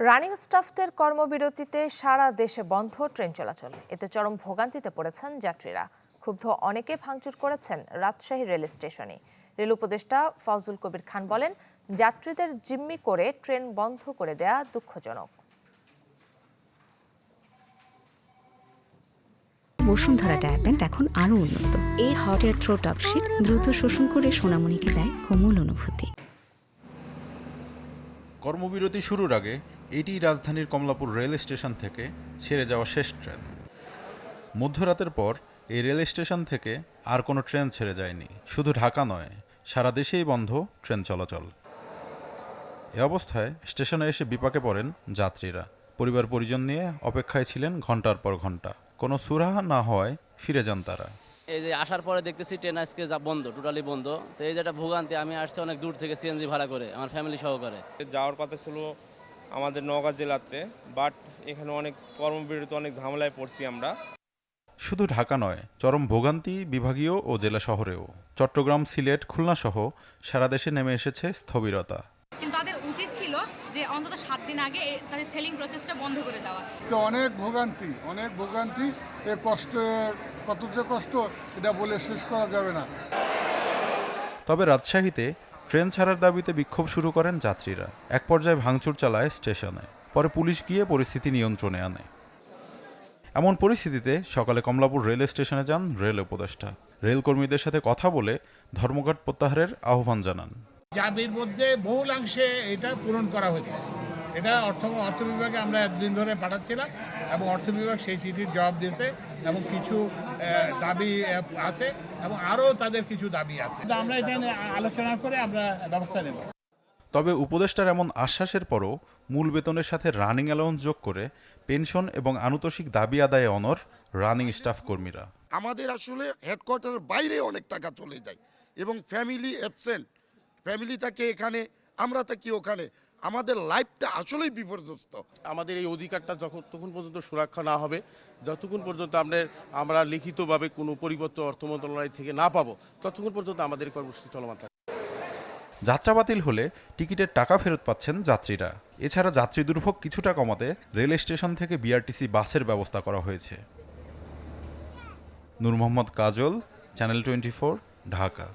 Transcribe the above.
Running স্টাফদের কর্মবিরতিতে সারা দেশে বন্ধ ট্রেন চলাচল। এতে চরম ভোগান্তিতে পড়েছেন যাত্রীরা। ক্ষুব্ধ অনেকে ভাঙচুর করেছেন রাজশাহী রেল স্টেশনে। রেল উপদেষ্টা ফজলুল কবির খান বলেন, যাত্রীদের জিম্মি করে ট্রেন বন্ধ করে দেয়া দুঃখজনক। বসুন্ধরা ডায়াপেন্ট এখন আরো উন্নত। এই হট এয়ার থ্রো টপশিট দ্রুত শোষণ করে সোনামণিকে দেয় কোমল অনুভূতি। কর্মবিরতি শুরুর আগে এটি রাজধানীর কমলাপুর রেল স্টেশন থেকে ছেড়ে যাওয়া শেষ ট্রেন। মধ্যরাতের পর এই রেল স্টেশন থেকে আর কোনো ট্রেন ছেড়ে যায়নি। শুধু ঢাকা নয়, সারা দেশেই বন্ধ ট্রেন চলাচল। এ অবস্থায় স্টেশনে এসে বিপাকে পড়েন যাত্রীরা। পরিবার পরিজন নিয়ে অপেক্ষায় ছিলেন ঘন্টার পর ঘন্টা। কোনো সুরাহা না হওয়ায় ফিরে যান তারা। এই যে আসার পরে দেখতেছি ট্রেন আজকে বন্ধ, টোটালি বন্ধ। তো এই যেটা ভোগান্তি, আমি আসছি অনেক দূর থেকে সিএনজি ভাড়া করে আমার ফ্যামিলি সহকারে। যাওয়ার কথা ছিল আমাদের নওগাঁ জেলাতে, বাট এখানে অনেক কর্মবিরতি, অনেক ঝামেলায় পড়ছি আমরা। শুধু ঢাকা নয়, চরম ভোগান্তি বিভাগীয় ও জেলা শহরেও। চট্টগ্রাম, সিলেট, খুলনা সহ সারা দেশে নেমে এসেছে স্থবিরতা। কিন্তু তাদের উচিত ছিল যে অন্তত 7 দিন আগে তাদের সেলিং প্রসেসটা বন্ধ করে দেওয়া। অনেক ভোগান্তি, এ কষ্টের কত যে কষ্ট এটা বলে শেষ করা যাবে না। তবে রাজশাহীতে ট্রেন ছাড়ার দাবিতে বিক্ষোভ শুরু করেন যাত্রীরা। এক পর্যায়ে ভাঙচুর চালায় স্টেশনে। পরে পুলিশ গিয়ে পরিস্থিতি নিয়ন্ত্রণে আনে। এমন পরিস্থিতিতে সকালে কমলাপুর রেল স্টেশনে যান রেল উপদেষ্টা। রেলকর্মীদের সাথে কথা বলে ধর্মঘট প্রত্যাহারের আহ্বান জানান। দাবির মধ্যে বহুলাংশে এটা পূরণ করা হয়েছে। এটা অর্থ বিভাগে আমরা একদিন ধরে পাঠাচ্ছিলাম এবং অর্থ বিভাগ সেই চিঠির জবাব দিয়েছে এবং কিছু দাবি আছে এবং আরও তাদের কিছু দাবি আছে। আমরা এটা নিয়ে আলোচনা করে আমরা ব্যবস্থা নেব। তবে উপদেষ্টার এমন আশ্বাসের পরও মূল বেতনের সাথে রানিং অ্যালাউন্স যোগ করে পেনশন এবং আনুতোষিক দাবি আদায়ে অনড় রানিং স্টাফ কর্মীরা। আমাদের আসলে হেডকোয়ার্টারের বাইরে অনেক টাকা চলে যায় এবং ফ্যামিলি অ্যাবসেন্ট, ফ্যামিলি থাকে এখানে, আমরা থাকি ওখানে, আমাদের লাইফটা আসলেই বিপর্যস্ত। আমাদের এই অধিকারটা যতক্ষণ পর্যন্ত সুরক্ষা না হবে, যতক্ষণ পর্যন্ত আমরা লিখিতভাবে কোনো পরিবর্তন অর্থ মন্ত্রণালয় থেকে না পাবো, ততক্ষণ পর্যন্ত আমাদের কর্মসূচি চলমান থাকে। যাত্রা বাতিল হলে টিকিটের টাকা ফেরত পাচ্ছেন যাত্রীরা। এছাড়া যাত্রী দুর্ভোগ কিছুটা কমাতে রেল স্টেশন থেকে বিআরটিসি বাসের ব্যবস্থা করা হয়েছে। নূর মোহাম্মদ কাজল, চ্যানেল 24, ঢাকা।